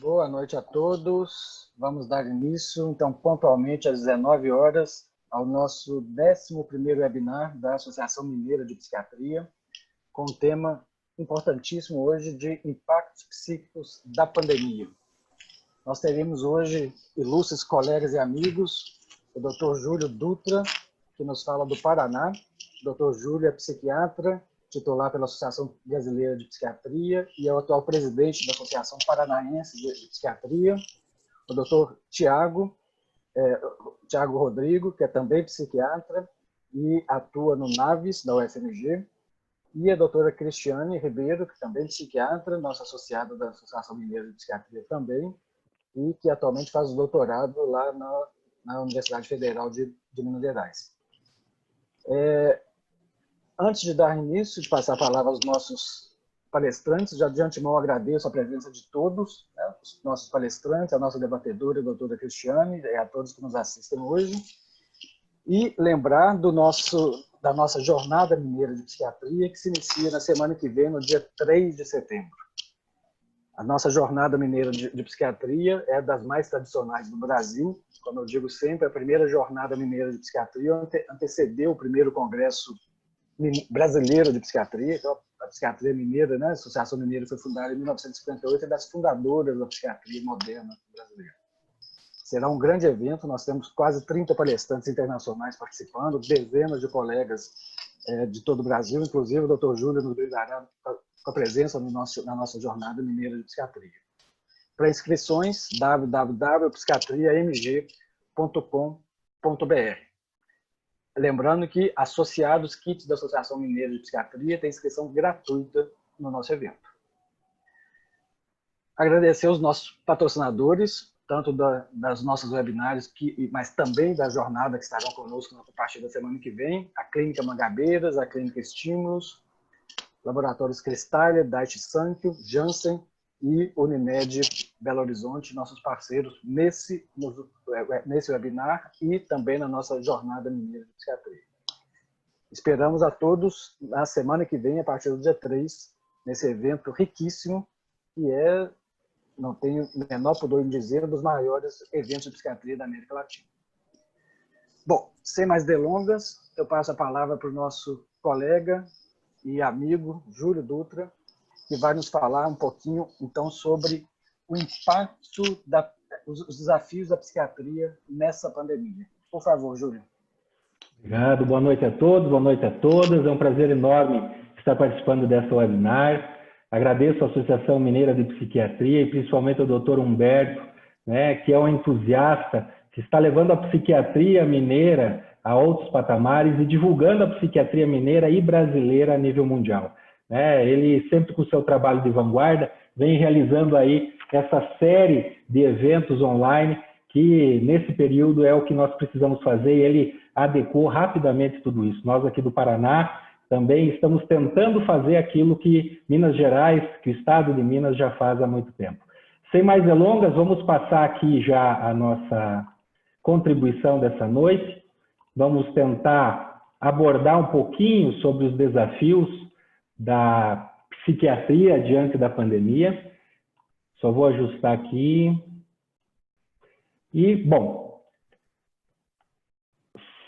Boa noite a todos. Vamos dar início, então, pontualmente às 19 horas, ao nosso 11º webinar da Associação Mineira de Psiquiatria, com um tema importantíssimo hoje de impactos psíquicos da pandemia. Nós teremos hoje ilustres colegas e amigos, o Dr. Júlio Dutra, que nos fala do Paraná. O Dr. Júlio é psiquiatra, titular pela Associação Brasileira de Psiquiatria e é o atual presidente da Associação Paranaense de Psiquiatria. O Dr. Tiago Rodrigo, que é também psiquiatra e atua no NAVES, da UFMG. E a doutora Cristiane Ribeiro, que também é psiquiatra, nossa associada da Associação Mineira de Psiquiatria também, e que atualmente faz o doutorado lá na Universidade Federal de Minas Gerais. Antes de dar início, de passar a palavra aos nossos palestrantes, já de antemão agradeço a presença de todos, né, os nossos palestrantes, a nossa debatedora, a doutora Cristiane, e a todos que nos assistem hoje. E lembrar da nossa Jornada Mineira de Psiquiatria, que se inicia na semana que vem, no dia 3 de setembro. A nossa Jornada Mineira de Psiquiatria é das mais tradicionais do Brasil. Como eu digo sempre, a primeira Jornada Mineira de Psiquiatria antecedeu o primeiro Congresso Brasileiro de Psiquiatria. Então, a Psiquiatria Mineira, né? A Associação Mineira foi fundada em 1958, é das fundadoras da psiquiatria moderna brasileira. Será um grande evento, nós temos quase 30 palestrantes internacionais participando, dezenas de colegas de todo o Brasil, inclusive o Dr. Júlio nos brindará com a presença na nossa Jornada Mineira de Psiquiatria. Para inscrições, www.psiquiatriamg.com.br. Lembrando que associados kits da Associação Mineira de Psiquiatria têm inscrição gratuita no nosso evento. Agradecer aos nossos patrocinadores, tanto das nossas webinários, mas também da jornada que estarão conosco a partir da semana que vem, a Clínica Mangabeiras, a Clínica Estímulos, Laboratórios Cristália, Daiichi Sankyo, Janssen e Unimed Belo Horizonte, nossos parceiros nesse webinar e também na nossa Jornada Mineira de Psiquiatria. Esperamos a todos na semana que vem, a partir do dia 3, nesse evento riquíssimo, que não tenho o menor pudor em dizer, um dos maiores eventos de psiquiatria da América Latina. Bom, sem mais delongas, eu passo a palavra para o nosso colega e amigo Júlio Dutra, que vai nos falar um pouquinho, então, sobre o impacto, os desafios da psiquiatria nessa pandemia. Por favor, Júlio. Obrigado, boa noite a todos, boa noite a todas. É um prazer enorme estar participando dessa webinar. Agradeço à Associação Mineira de Psiquiatria e principalmente ao Dr. Humberto, né, que é um entusiasta, que está levando a psiquiatria mineira a outros patamares e divulgando a psiquiatria mineira e brasileira a nível mundial. Ele, sempre com o seu trabalho de vanguarda, vem realizando aí essa série de eventos online, que nesse período é o que nós precisamos fazer, e ele adequou rapidamente tudo isso. Nós aqui do Paraná também estamos tentando fazer aquilo que Minas Gerais, que o estado de Minas já faz há muito tempo. Sem mais delongas, vamos passar aqui já a nossa contribuição dessa noite. Vamos tentar abordar um pouquinho sobre os desafios da psiquiatria diante da pandemia. Só vou ajustar aqui. E, bom,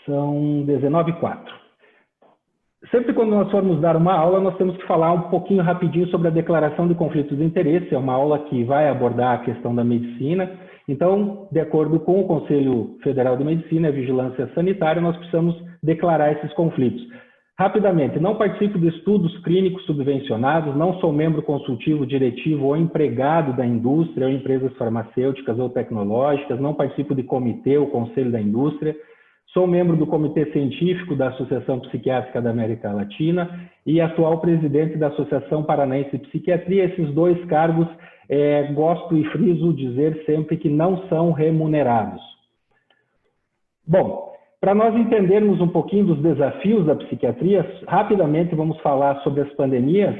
são 19h04. Sempre quando nós formos dar uma aula, nós temos que falar um pouquinho rapidinho sobre a declaração de conflitos de interesse. É uma aula que vai abordar a questão da medicina. Então, de acordo com o Conselho Federal de Medicina e Vigilância Sanitária, nós precisamos declarar esses conflitos. Rapidamente, não participo de estudos clínicos subvencionados, não sou membro consultivo, diretivo ou empregado da indústria ou empresas farmacêuticas ou tecnológicas, não participo de comitê ou conselho da indústria, sou membro do Comitê Científico da Associação Psiquiátrica da América Latina e atual presidente da Associação Paranaense de Psiquiatria. Esses dois cargos, gosto e friso dizer sempre que não são remunerados. Bom, para nós entendermos um pouquinho dos desafios da psiquiatria, rapidamente vamos falar sobre as pandemias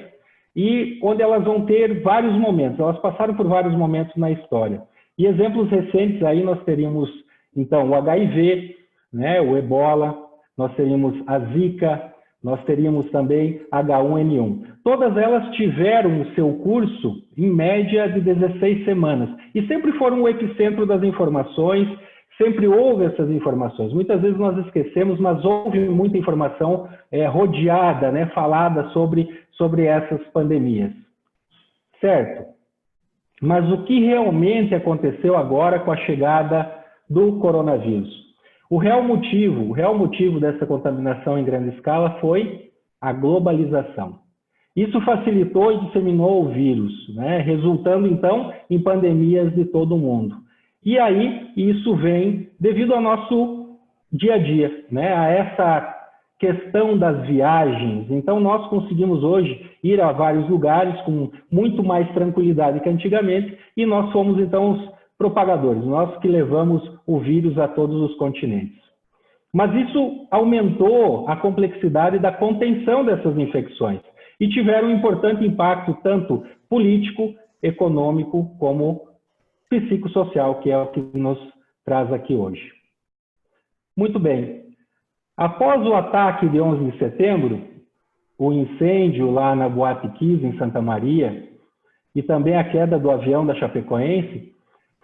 e onde elas vão ter vários momentos. Elas passaram por vários momentos na história. E exemplos recentes aí nós teríamos, então, o HIV, né, o Ebola, nós teríamos a Zika, nós teríamos também H1N1. Todas elas tiveram o seu curso em média de 16 semanas e sempre foram o epicentro das informações, sempre houve essas informações. Muitas vezes nós esquecemos, mas houve muita informação rodeada, né, falada sobre essas pandemias. Certo? Mas o que realmente aconteceu agora com a chegada do coronavírus? O real motivo dessa contaminação em grande escala foi a globalização. Isso facilitou e disseminou o vírus, né, resultando então em pandemias de todo o mundo. E aí isso vem devido ao nosso dia a dia, né, a essa questão das viagens. Então nós conseguimos hoje ir a vários lugares com muito mais tranquilidade que antigamente e nós fomos então os propagadores, nós que levamos o vírus a todos os continentes. Mas isso aumentou a complexidade da contenção dessas infecções e tiveram um importante impacto tanto político, econômico, como psicossocial, que é o que nos traz aqui hoje. Muito bem. Após o ataque de 11 de setembro, o incêndio lá na Boate Kiss, em Santa Maria, e também a queda do avião da Chapecoense,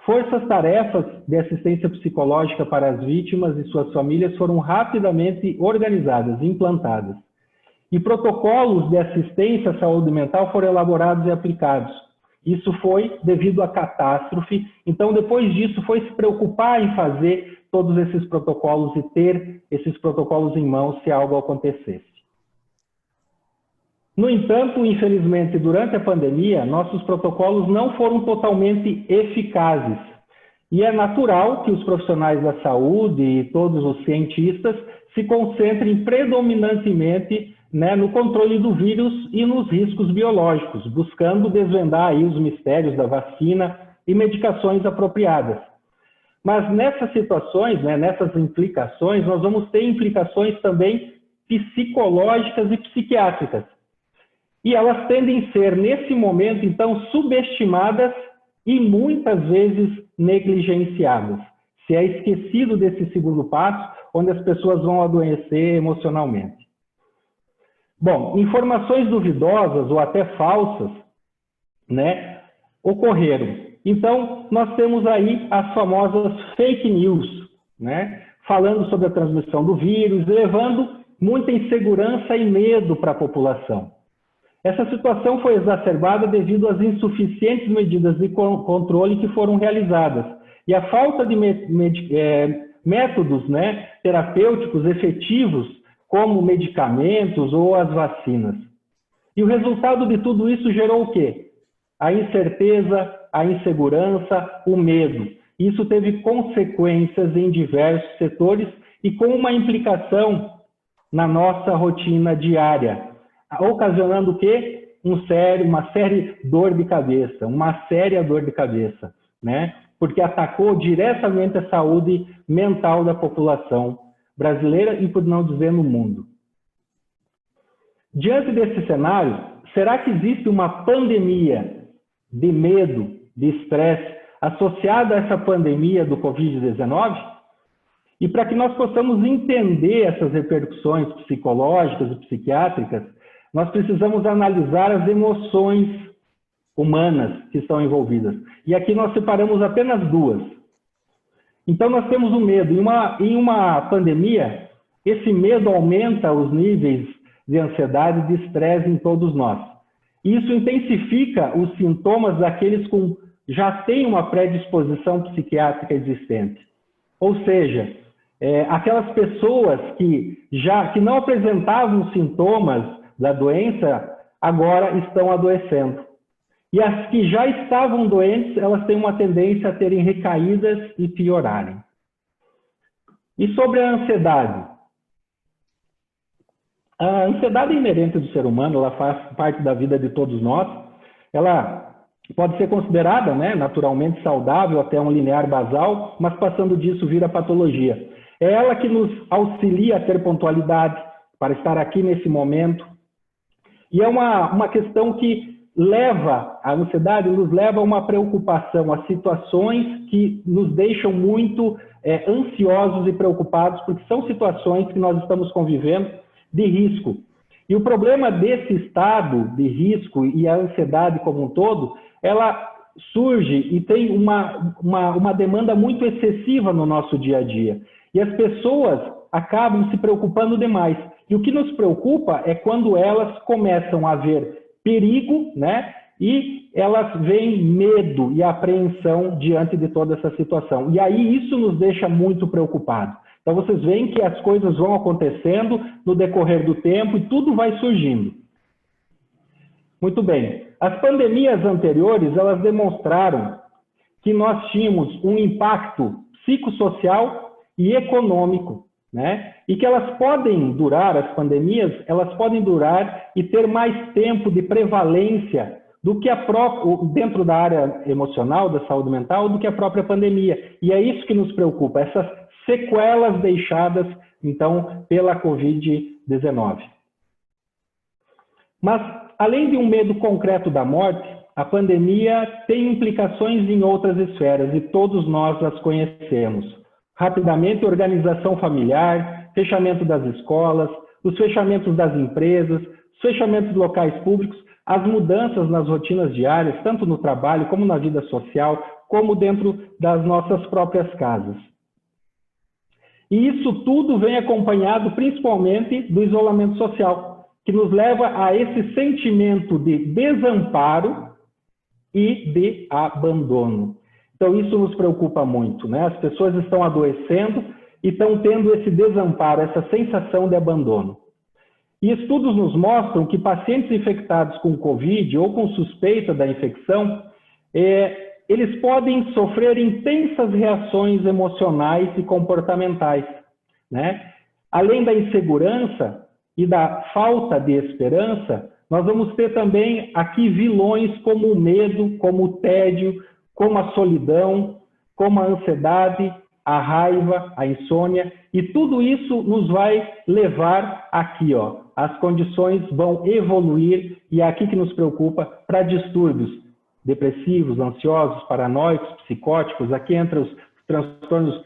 forças-tarefas de assistência psicológica para as vítimas e suas famílias foram rapidamente organizadas e implantadas. E protocolos de assistência à saúde mental foram elaborados e aplicados. Isso foi devido à catástrofe. Então, depois disso, foi se preocupar em fazer todos esses protocolos e ter esses protocolos em mãos se algo acontecesse. No entanto, infelizmente, durante a pandemia, nossos protocolos não foram totalmente eficazes. E é natural que os profissionais da saúde e todos os cientistas se concentrem predominantemente, né, no controle do vírus e nos riscos biológicos, buscando desvendar aí os mistérios da vacina e medicações apropriadas. Mas nessas situações, né, nessas implicações, nós vamos ter implicações também psicológicas e psiquiátricas. E elas tendem a ser, nesse momento, então, subestimadas e muitas vezes negligenciadas. Se é esquecido desse segundo passo, onde as pessoas vão adoecer emocionalmente. Bom, informações duvidosas ou até falsas, né, ocorreram. Então, nós temos aí as famosas fake news, né, falando sobre a transmissão do vírus, levando muita insegurança e medo para a população. Essa situação foi exacerbada devido às insuficientes medidas de controle que foram realizadas e a falta de métodos, né, terapêuticos efetivos, como medicamentos ou as vacinas. E o resultado de tudo isso gerou o quê? A incerteza, a insegurança, o medo. Isso teve consequências em diversos setores e com uma implicação na nossa rotina diária, ocasionando o quê? Uma séria dor de cabeça, né? Porque atacou diretamente a saúde mental da população brasileira e, por não dizer, no mundo. Diante desse cenário, será que existe uma pandemia de medo, de estresse, associada a essa pandemia do Covid-19? E para que nós possamos entender essas repercussões psicológicas e psiquiátricas, nós precisamos analisar as emoções humanas que estão envolvidas. E aqui nós separamos apenas duas. Então nós temos o medo. Em uma pandemia, esse medo aumenta os níveis de ansiedade e de estresse em todos nós. Isso intensifica os sintomas daqueles que já têm uma predisposição psiquiátrica existente. Ou seja, aquelas pessoas que não apresentavam sintomas da doença, agora estão adoecendo. E as que já estavam doentes, elas têm uma tendência a terem recaídas e piorarem. E sobre a ansiedade? A ansiedade é inerente do ser humano, ela faz parte da vida de todos nós. Ela pode ser considerada, né, naturalmente saudável até um limiar basal, mas passando disso vira patologia. É ela que nos auxilia a ter pontualidade, para estar aqui nesse momento. E é uma questão que a ansiedade nos leva a uma preocupação, a situações que nos deixam muito ansiosos e preocupados, porque são situações que nós estamos convivendo de risco. E o problema desse estado de risco e a ansiedade como um todo, ela surge e tem uma demanda muito excessiva no nosso dia a dia. E as pessoas acabam se preocupando demais. E o que nos preocupa é quando elas começam a ver perigo, né? E elas veem medo e apreensão diante de toda essa situação. E aí isso nos deixa muito preocupados. Então vocês veem que as coisas vão acontecendo no decorrer do tempo e tudo vai surgindo. Muito bem. As pandemias anteriores, elas demonstraram que nós tínhamos um impacto psicossocial e econômico, né? E que elas podem durar, as pandemias, elas podem durar e ter mais tempo de prevalência do que dentro da área emocional, da saúde mental, do que a própria pandemia. E é isso que nos preocupa, essas sequelas deixadas, então, pela Covid-19. Mas, além de um medo concreto da morte, a pandemia tem implicações em outras esferas e todos nós as conhecemos. Rapidamente, organização familiar, fechamento das escolas, os fechamentos das empresas, os fechamentos de locais públicos, as mudanças nas rotinas diárias, tanto no trabalho como na vida social, como dentro das nossas próprias casas. E isso tudo vem acompanhado principalmente do isolamento social, que nos leva a esse sentimento de desamparo e de abandono. Então isso nos preocupa muito, né? As pessoas estão adoecendo e estão tendo esse desamparo, essa sensação de abandono. E estudos nos mostram que pacientes infectados com Covid ou com suspeita da infecção, eles podem sofrer intensas reações emocionais e comportamentais, né? Além da insegurança e da falta de esperança, nós vamos ter também aqui vilões como o medo, como o tédio, como a solidão, como a ansiedade, a raiva, a insônia, e tudo isso nos vai levar aqui, ó, as condições vão evoluir, e é aqui que nos preocupa, para distúrbios depressivos, ansiosos, paranoicos, psicóticos. Aqui entram os transtornos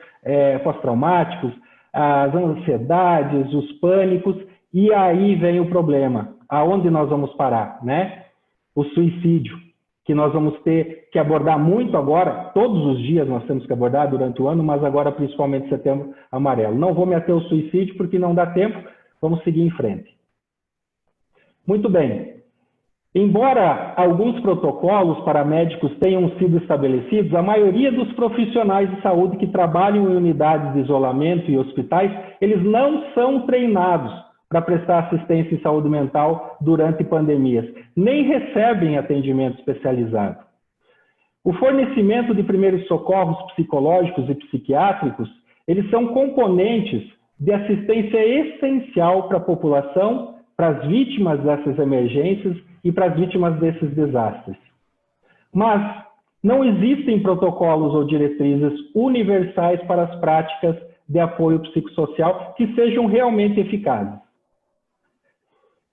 pós-traumáticos, as ansiedades, os pânicos, e aí vem o problema. Aonde nós vamos parar, né? O suicídio, que nós vamos ter que abordar muito agora, todos os dias nós temos que abordar durante o ano, mas agora principalmente Setembro Amarelo. Não vou me ater ao suicídio porque não dá tempo, vamos seguir em frente. Muito bem. Embora alguns protocolos para médicos tenham sido estabelecidos, a maioria dos profissionais de saúde que trabalham em unidades de isolamento e hospitais, eles não são treinados para prestar assistência em saúde mental durante pandemias, nem recebem atendimento especializado. O fornecimento de primeiros socorros psicológicos e psiquiátricos, eles são componentes de assistência essencial para a população, para as vítimas dessas emergências e para as vítimas desses desastres. Mas não existem protocolos ou diretrizes universais para as práticas de apoio psicossocial que sejam realmente eficazes.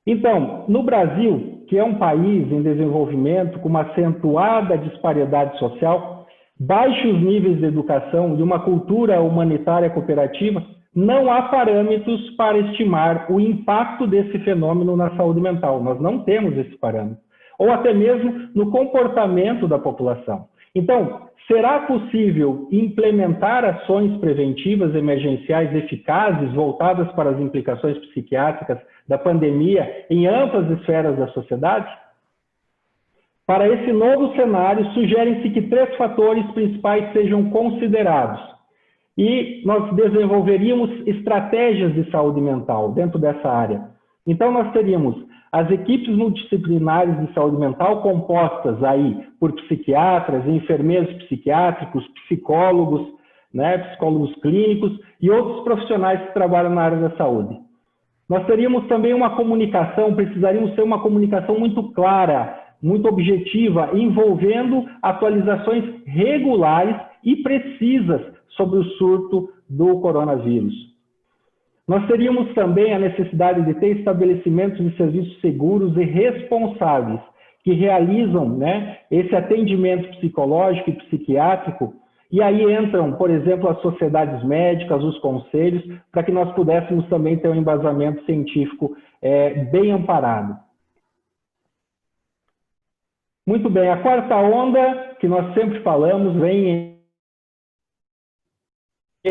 Então, no Brasil, que é um país em desenvolvimento com uma acentuada disparidade social, baixos níveis de educação e uma cultura humanitária cooperativa, não há parâmetros para estimar o impacto desse fenômeno na saúde mental. Nós não temos esse parâmetro. Ou até mesmo no comportamento da população. Então, será possível implementar ações preventivas emergenciais eficazes voltadas para as implicações psiquiátricas da pandemia em amplas esferas da sociedade? Para esse novo cenário, sugerem-se que 3 fatores principais sejam considerados. E nós desenvolveríamos estratégias de saúde mental dentro dessa área. Então, nós teríamos as equipes multidisciplinares de saúde mental compostas aí por psiquiatras, enfermeiros psiquiátricos, psicólogos, né, psicólogos clínicos e outros profissionais que trabalham na área da saúde. Nós teríamos também uma comunicação, precisaríamos ter uma comunicação muito clara, muito objetiva, envolvendo atualizações regulares e precisas sobre o surto do coronavírus. Nós teríamos também a necessidade de ter estabelecimentos de serviços seguros e responsáveis que realizam, né, esse atendimento psicológico e psiquiátrico E aí entram, por exemplo, as sociedades médicas, os conselhos, para que nós pudéssemos também ter um embasamento científico bem amparado. Muito bem, a quarta onda, que nós sempre falamos, vem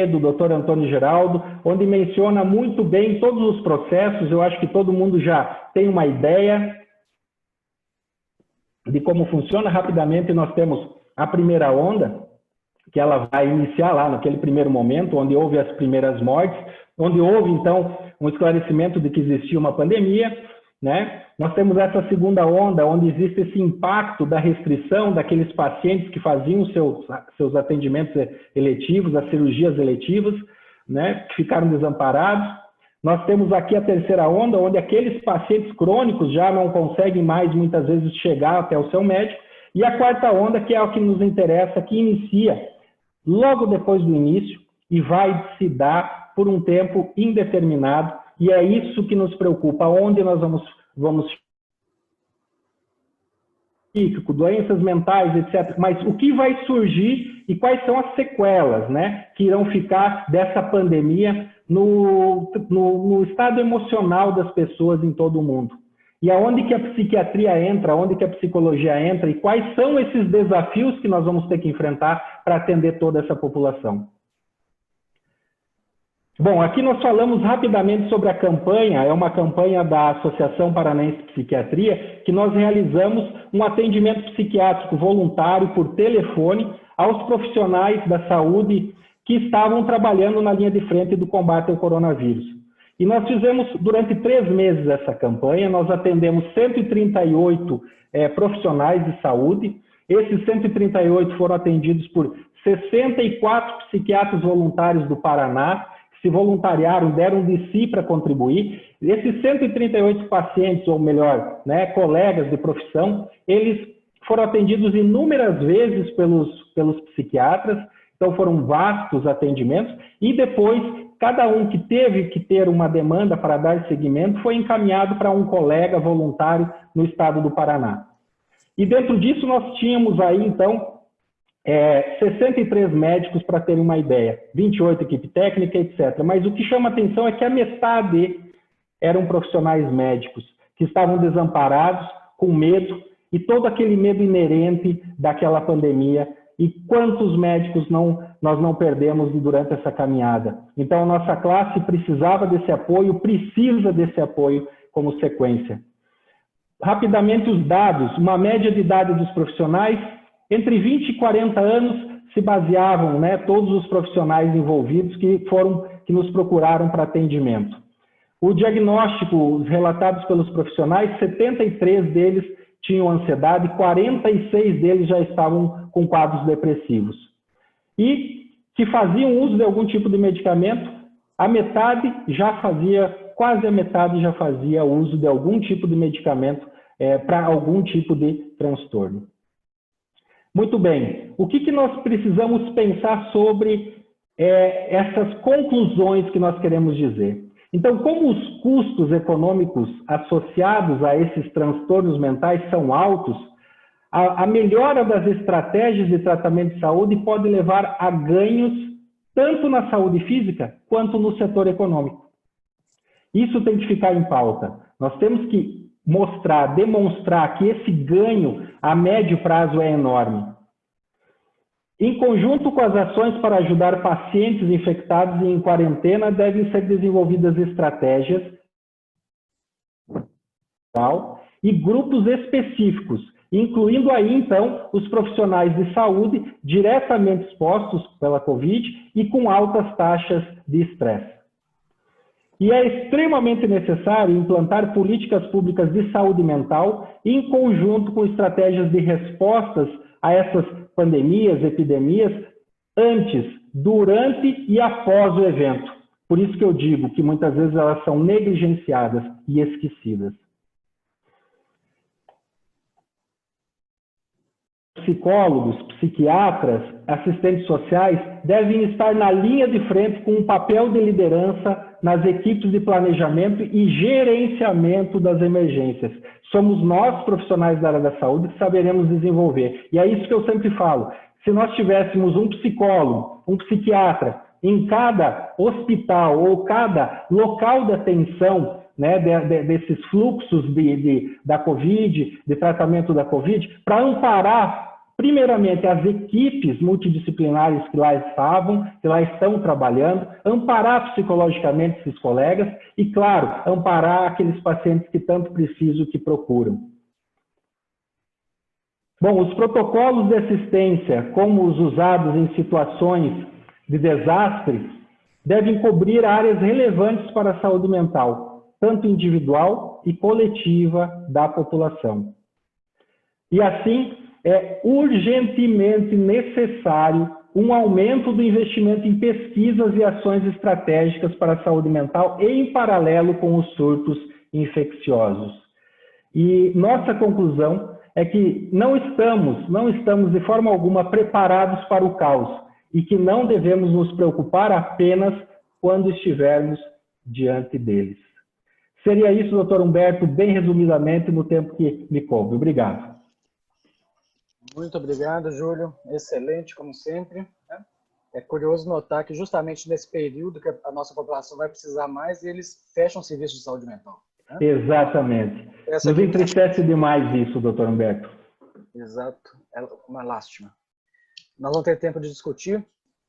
do Dr. Antônio Geraldo, onde menciona muito bem todos os processos. Eu acho que todo mundo já tem uma ideia de como funciona. Rapidamente, nós temos a primeira onda, que ela vai iniciar lá naquele primeiro momento, onde houve as primeiras mortes, onde houve, então, um esclarecimento de que existia uma pandemia, né? Nós temos essa segunda onda, onde existe esse impacto da restrição daqueles pacientes que faziam seus atendimentos eletivos, as cirurgias eletivas, né? Que ficaram desamparados. Nós temos aqui a terceira onda, onde aqueles pacientes crônicos já não conseguem mais, muitas vezes, chegar até o seu médico. E a quarta onda, que é o que nos interessa, que inicia logo depois do início e vai se dar por um tempo indeterminado. E é isso que nos preocupa, onde nós vamos doenças mentais, etc. Mas o que vai surgir e quais são as sequelas, né, que irão ficar dessa pandemia no estado emocional das pessoas em todo o mundo. E aonde que a psiquiatria entra, aonde que a psicologia entra e quais são esses desafios que nós vamos ter que enfrentar para atender toda essa população. Bom, aqui nós falamos rapidamente sobre a campanha, é uma campanha da Associação Paranaense de Psiquiatria, que nós realizamos um atendimento psiquiátrico voluntário por telefone aos profissionais da saúde que estavam trabalhando na linha de frente do combate ao coronavírus. E nós fizemos durante 3 meses essa campanha, nós atendemos 138 profissionais de saúde, esses 138 foram atendidos por 64 psiquiatras voluntários do Paraná, se voluntariaram, deram de si para contribuir. Esses 138 pacientes, ou melhor, né, colegas de profissão, eles foram atendidos inúmeras vezes pelos psiquiatras, então foram vastos atendimentos, e depois, cada um que teve que ter uma demanda para dar seguimento foi encaminhado para um colega voluntário no estado do Paraná. E dentro disso nós tínhamos aí, então, 63 médicos, para terem uma ideia, 28 equipe técnica, etc. Mas o que chama atenção é que a metade eram profissionais médicos que estavam desamparados, com medo, e todo aquele medo inerente daquela pandemia. E quantos médicos nós não perdemos durante essa caminhada? Então, a nossa classe precisava desse apoio, precisa desse apoio como sequência. Rapidamente, os dados, uma média de idade dos profissionais, entre 20 e 40 anos se baseavam, né, todos os profissionais envolvidos que nos procuraram para atendimento. O diagnóstico, os relatados pelos profissionais, 73 deles tinham ansiedade, 46 deles já estavam com quadros depressivos. E que faziam uso de algum tipo de medicamento, a metade já fazia, quase a metade já fazia uso de algum tipo de medicamento para algum tipo de transtorno. Muito bem, o que nós precisamos pensar sobre essas conclusões que nós queremos dizer? Então, como os custos econômicos associados a esses transtornos mentais são altos, a melhora das estratégias de tratamento de saúde pode levar a ganhos tanto na saúde física quanto no setor econômico. Isso tem que ficar em pauta. Nós temos que demonstrar que esse ganho a médio prazo é enorme. Em conjunto com as ações para ajudar pacientes infectados e em quarentena, devem ser desenvolvidas estratégias e grupos específicos, incluindo aí, então, os profissionais de saúde diretamente expostos pela Covid e com altas taxas de estresse. E é extremamente necessário implantar políticas públicas de saúde mental em conjunto com estratégias de respostas a essas pandemias, epidemias, antes, durante e após o evento. Por isso que eu digo que muitas vezes elas são negligenciadas e esquecidas. Psicólogos, psiquiatras, assistentes sociais devem estar na linha de frente com um papel de liderança nas equipes de planejamento e gerenciamento das emergências. Somos nós, profissionais da área da saúde, que saberemos desenvolver. E é isso que eu sempre falo. Se nós tivéssemos um psicólogo, um psiquiatra em cada hospital ou cada local de atenção, né, desses fluxos da Covid, de tratamento da Covid, para amparar, primeiramente, as equipes multidisciplinares que lá estavam, que lá estão trabalhando, amparar psicologicamente esses colegas e, claro, amparar aqueles pacientes que tanto precisam, que procuram. Bom, os protocolos de assistência, como os usados em situações de desastre, devem cobrir áreas relevantes para a saúde mental, tanto individual e coletiva da população. E assim, é urgentemente necessário um aumento do investimento em pesquisas e ações estratégicas para a saúde mental em paralelo com os surtos infecciosos. E nossa conclusão é que não estamos de forma alguma preparados para o caos e que não devemos nos preocupar apenas quando estivermos diante deles. Seria isso, doutor Humberto, bem resumidamente no tempo que me coube. Obrigado. Muito obrigado, Júlio. Excelente, como sempre. É curioso notar que justamente nesse período que a nossa população vai precisar mais, eles fecham serviços de saúde mental. Exatamente. Nos entristece demais isso, doutor Humberto. Exato. É uma lástima. Nós vamos ter tempo de discutir.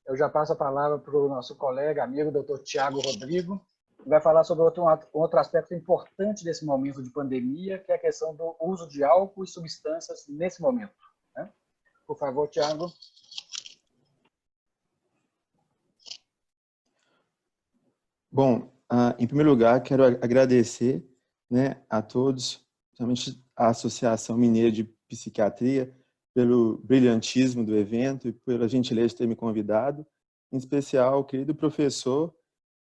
Eu já passo a palavra para o nosso colega, amigo, doutor Tiago Rodrigo, que vai falar sobre outro aspecto importante desse momento de pandemia, que é a questão do uso de álcool e substâncias nesse momento. Por favor, Tiago. Bom, em primeiro lugar, quero agradecer, né, a todos, principalmente a Associação Mineira de Psiquiatria, pelo brilhantismo do evento e pela gentileza de ter me convidado, em especial o querido professor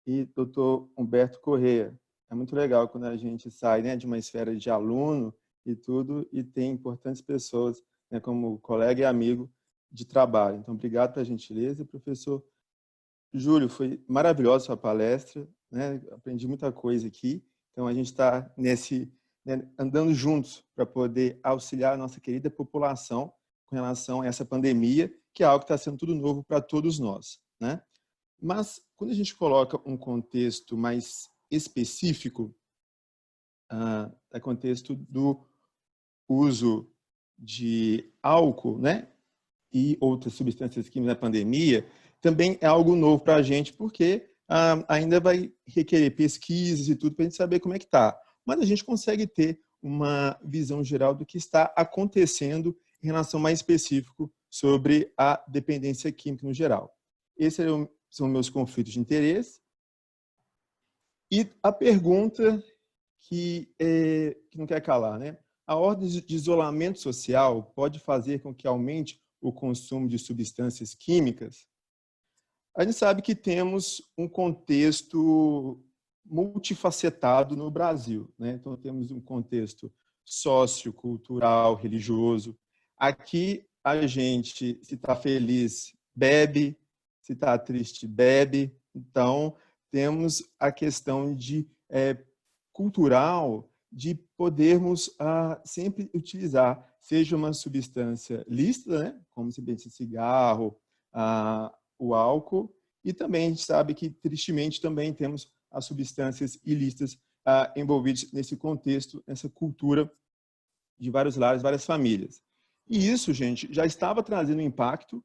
e doutor Humberto Corrêa. É muito legal quando a gente sai, né, de uma esfera de aluno e tudo, e tem importantes pessoas, né, como colega e amigo de trabalho. Então, obrigado pela gentileza, professor Júlio. Foi maravilhosa a sua palestra, né? Aprendi muita coisa aqui. Então, a gente está andando juntos para poder auxiliar a nossa querida população com relação a essa pandemia, que é algo que está sendo tudo novo para todos nós, né? Mas, quando a gente coloca um contexto mais específico, é contexto do uso de álcool, né, e outras substâncias químicas na pandemia, também é algo novo para a gente, porque ainda vai requerer pesquisas e tudo para a gente saber como é que está. Mas a gente consegue ter uma visão geral do que está acontecendo em relação mais específico sobre a dependência química no geral. Esses são meus conflitos de interesse. E a pergunta que não quer calar, né? A ordem de isolamento social pode fazer com que aumente o consumo de substâncias químicas? A gente sabe que temos um contexto multifacetado no Brasil, né? Então, temos um contexto sociocultural, religioso. Aqui, a gente, se está feliz, bebe, se está triste, bebe. Então, temos a questão de cultural de podermos sempre utilizar, seja uma substância lícita, né? Como se bem cigarro, o álcool, e também a gente sabe que, tristemente, também temos as substâncias ilícitas envolvidas nesse contexto, nessa cultura de vários lares, várias famílias. E isso, gente, já estava trazendo um impacto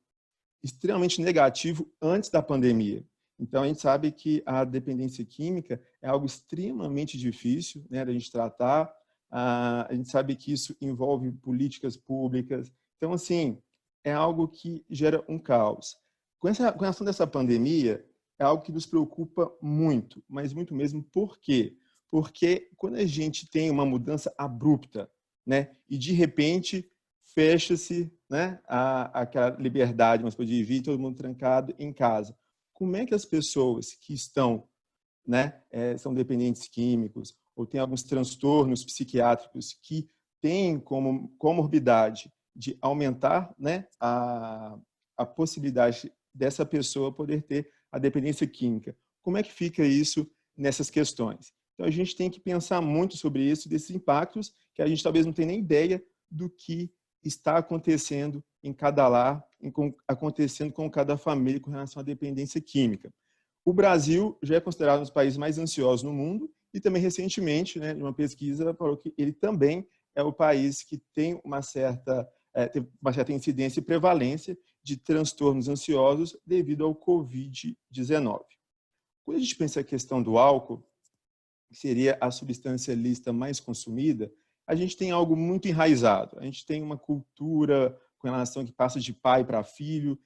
extremamente negativo antes da pandemia. Então, a gente sabe que a dependência química é algo extremamente difícil, né, da gente tratar. A gente sabe que isso envolve políticas públicas. Então, assim, é algo que gera um caos. Com a ação dessa pandemia, é algo que nos preocupa muito, mas muito mesmo. Por quê? Porque quando a gente tem uma mudança abrupta, né, e de repente fecha-se, né, aquela liberdade, mas pode vir todo mundo trancado em casa. Como é que as pessoas que estão, né, são dependentes químicos ou têm alguns transtornos psiquiátricos que têm como comorbidade de aumentar, né, a possibilidade dessa pessoa poder ter a dependência química? Como é que fica isso nessas questões? Então, a gente tem que pensar muito sobre isso, desses impactos, que a gente talvez não tenha nem ideia do que está acontecendo em cada lar acontecendo com cada família com relação à dependência química. O Brasil já é considerado um dos países mais ansiosos no mundo e também recentemente, né, uma pesquisa falou que ele também é o país que tem uma certa incidência e prevalência de transtornos ansiosos devido ao Covid-19. Quando a gente pensa a questão do álcool, que seria a substância lícita mais consumida, a gente tem algo muito enraizado. A gente tem uma cultura com relação que passa de pai para filho,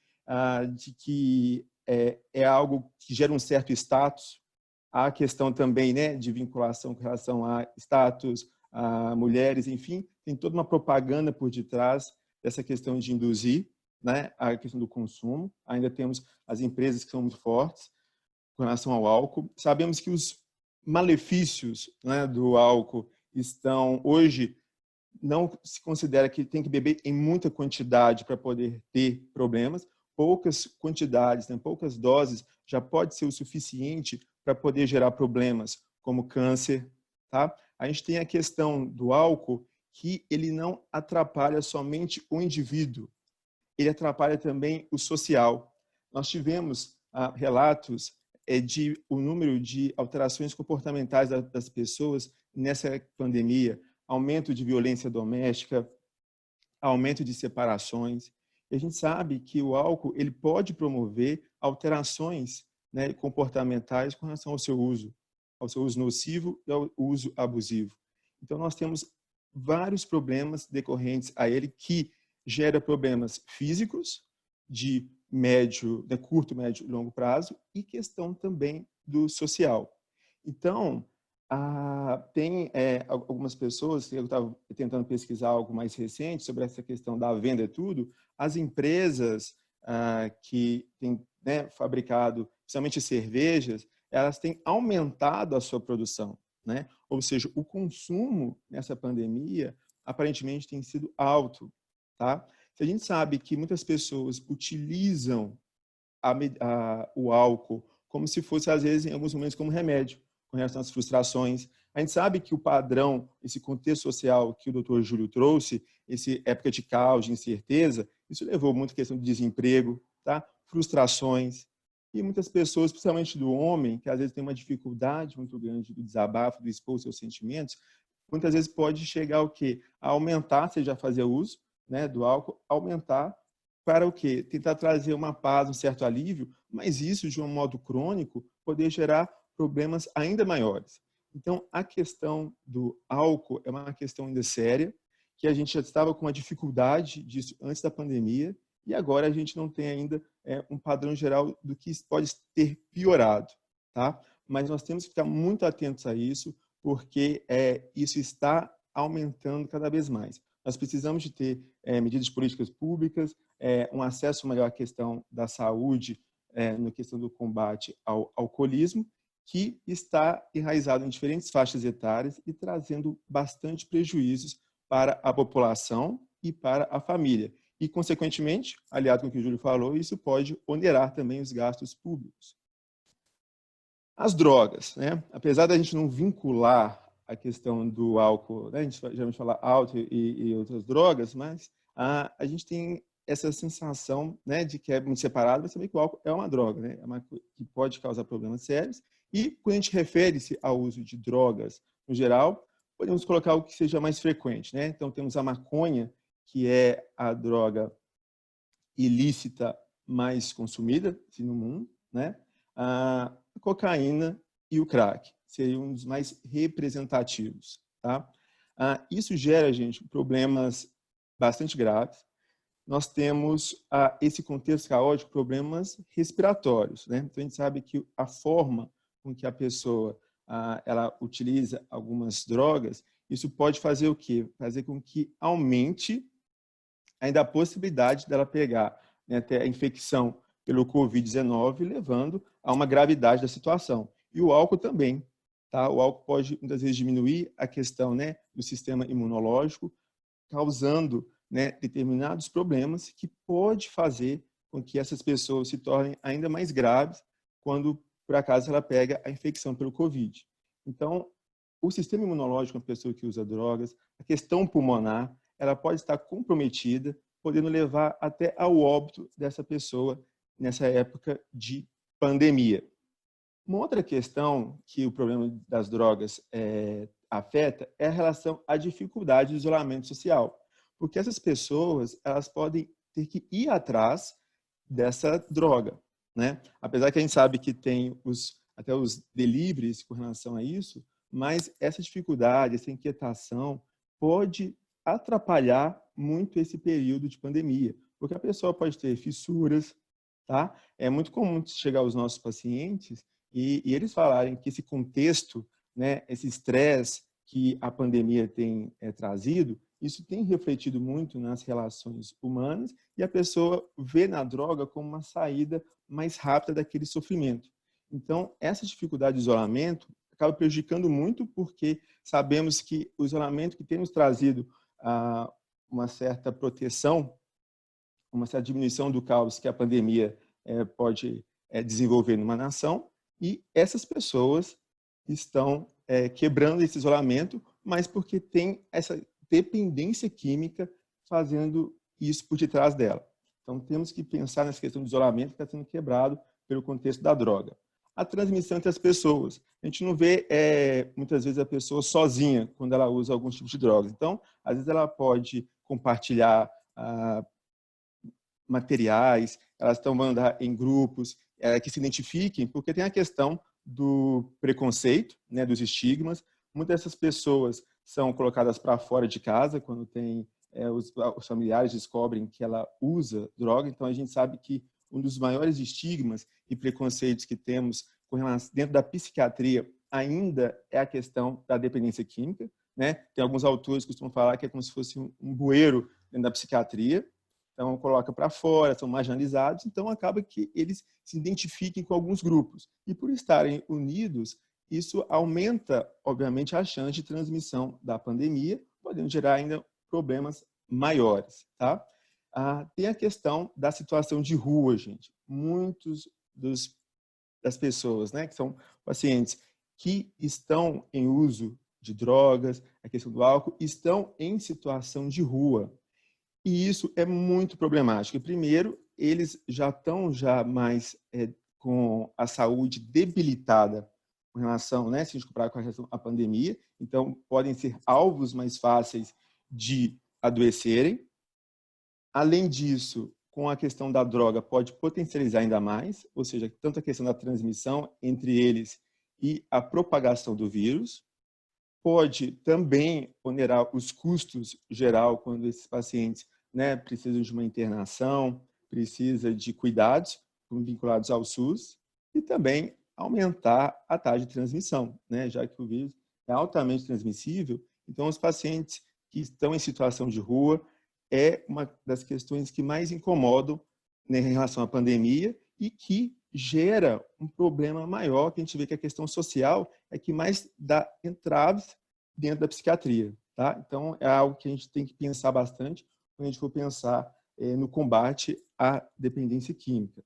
de que é algo que gera um certo status. Há a questão também, né, de vinculação com relação a status, a mulheres, enfim, tem toda uma propaganda por detrás dessa questão de induzir, né, a questão do consumo. Ainda temos as empresas que são muito fortes com relação ao álcool. Sabemos que os malefícios, né, do álcool estão hoje, não se considera que tem que beber em muita quantidade para poder ter problemas. Poucas quantidades, né, poucas doses já pode ser o suficiente para poder gerar problemas como câncer, tá? A gente tem a questão do álcool que ele não atrapalha somente o indivíduo, ele atrapalha também o social. Nós tivemos relatos de o número de alterações comportamentais das pessoas nessa pandemia, aumento de violência doméstica, aumento de separações. E a gente sabe que o álcool ele pode promover alterações, né, comportamentais com relação ao seu uso nocivo e ao uso abusivo. Então, nós temos vários problemas decorrentes a ele que gera problemas físicos de curto, médio e longo prazo e questão também do social. Então, tem algumas pessoas, eu estava tentando pesquisar algo mais recente sobre essa questão da venda e tudo, as empresas que têm, né, fabricado, principalmente cervejas, elas têm aumentado a sua produção, né? Ou seja, o consumo nessa pandemia aparentemente tem sido alto, tá? Se a gente sabe que muitas pessoas utilizam o álcool como se fosse, às vezes, em alguns momentos, como remédio, com relação às frustrações. A gente sabe que o padrão, esse contexto social que o Dr. Júlio trouxe, essa época de caos, de incerteza, isso levou muito à questão de desemprego, tá? Frustrações. E muitas pessoas, principalmente do homem, que às vezes tem uma dificuldade muito grande do desabafo, do expor seus sentimentos, muitas vezes pode chegar ao quê? A aumentar, se já fazer uso, né, do álcool, aumentar para o quê? Tentar trazer uma paz, um certo alívio, mas isso, de um modo crônico, poder gerar problemas ainda maiores. Então, a questão do álcool é uma questão ainda séria, que a gente já estava com uma dificuldade disso antes da pandemia, e agora a gente não tem ainda um padrão geral do que pode ter piorado, tá? Mas nós temos que ficar muito atentos a isso, porque isso está aumentando cada vez mais. Nós precisamos de ter medidas políticas públicas, um acesso melhor à questão da saúde, na questão do combate ao alcoolismo, que está enraizado em diferentes faixas etárias e trazendo bastante prejuízos para a população e para a família. E, consequentemente, aliado com o que o Júlio falou, isso pode onerar também os gastos públicos. As drogas, né? Apesar da gente não vincular a questão do álcool, né? A gente geralmente fala álcool e outras drogas, mas a gente tem essa sensação, né, de que é muito separado, mas também que o álcool é uma droga, né? É uma coisa que pode causar problemas sérios. E quando a gente refere-se ao uso de drogas no geral, podemos colocar o que seja mais frequente, né? Então temos a maconha, que é a droga ilícita mais consumida no mundo, né? A cocaína e o crack seriam um dos mais representativos, tá? Isso gera, gente, problemas bastante graves. Nós temos esse contexto caótico, problemas respiratórios, né? Então a gente sabe que a forma com que a pessoa ela utiliza algumas drogas, isso pode fazer o quê? Fazer com que aumente ainda a possibilidade dela pegar, né, até a infecção pelo Covid-19, levando a uma gravidade da situação. E o álcool também, tá? O álcool pode, muitas vezes, diminuir a questão, né, do sistema imunológico, causando, né, determinados problemas que pode fazer com que essas pessoas se tornem ainda mais graves quando, por acaso, ela pega a infecção pelo Covid. Então, o sistema imunológico de uma pessoa que usa drogas, a questão pulmonar, ela pode estar comprometida podendo levar até ao óbito dessa pessoa nessa época de pandemia. Uma outra questão que o problema das drogas afeta é a relação à dificuldade do isolamento social, porque essas pessoas elas podem ter que ir atrás dessa droga, né? Apesar que a gente sabe que tem até os deliveries com relação a isso, mas essa dificuldade, essa inquietação pode atrapalhar muito esse período de pandemia, porque a pessoa pode ter fissuras, tá? É muito comum chegar aos nossos pacientes e eles falarem que esse contexto, né, esse estresse que a pandemia tem trazido, isso tem refletido muito nas relações humanas e a pessoa vê na droga como uma saída mais rápida daquele sofrimento. Então, essa dificuldade de isolamento acaba prejudicando muito porque sabemos que o isolamento que tem nos trazido uma certa proteção, uma certa diminuição do caos que a pandemia pode desenvolver numa nação, e essas pessoas estão quebrando esse isolamento, mas porque tem essa dependência química fazendo isso por detrás dela. Então, temos que pensar nessa questão do isolamento que está sendo quebrado pelo contexto da droga. A transmissão entre as pessoas. A gente não vê, muitas vezes, a pessoa sozinha quando ela usa alguns tipos de drogas. Então, às vezes, ela pode compartilhar materiais, elas estão andando em grupos que se identifiquem, porque tem a questão do preconceito, né, dos estigmas. Muitas dessas pessoas são colocadas para fora de casa quando os familiares descobrem que ela usa droga. Então, a gente sabe que um dos maiores estigmas e preconceitos que temos dentro da psiquiatria ainda é a questão da dependência química, né? Tem alguns autores que costumam falar que é como se fosse um bueiro dentro da psiquiatria. Então, coloca para fora, são marginalizados, então acaba que eles se identifiquem com alguns grupos. E por estarem unidos, isso aumenta, obviamente, a chance de transmissão da pandemia, podendo gerar ainda problemas maiores, tá? Tem a questão da situação de rua, gente. Muitos das pessoas, né, que são pacientes que estão em uso de drogas, a questão do álcool, estão em situação de rua. E isso é muito problemático. Primeiro, eles já estão mais com a saúde debilitada com relação, né, se a gente comparar com a pandemia, então podem ser alvos mais fáceis de adoecerem. Além disso, com a questão da droga, pode potencializar ainda mais, ou seja, tanto a questão da transmissão entre eles e a propagação do vírus. Pode também onerar os custos geral quando esses pacientes, né, precisam de uma internação, precisa de cuidados vinculados ao SUS e também aumentar a taxa de transmissão, né, já que o vírus é altamente transmissível. Então, os pacientes que estão em situação de rua é uma das questões que mais incomodam, né, em relação à pandemia e que gera um problema maior, que a gente vê que a questão social é que mais dá entraves dentro da psiquiatria, tá? Então, é algo que a gente tem que pensar bastante quando a gente for pensar no combate à dependência química.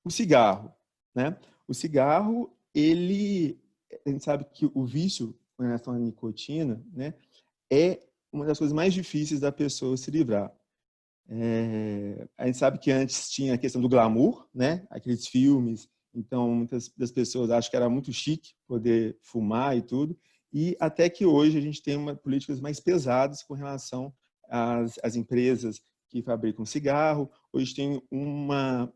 O cigarro, né? O cigarro, a gente sabe que o vício com relação à nicotina, né, é uma das coisas mais difíceis da pessoa se livrar. A gente sabe que antes tinha a questão do glamour, né? Aqueles filmes, então muitas das pessoas acham que era muito chique poder fumar e tudo, e até que hoje a gente tem políticas mais pesadas com relação às empresas que fabricam cigarro. Hoje tem uma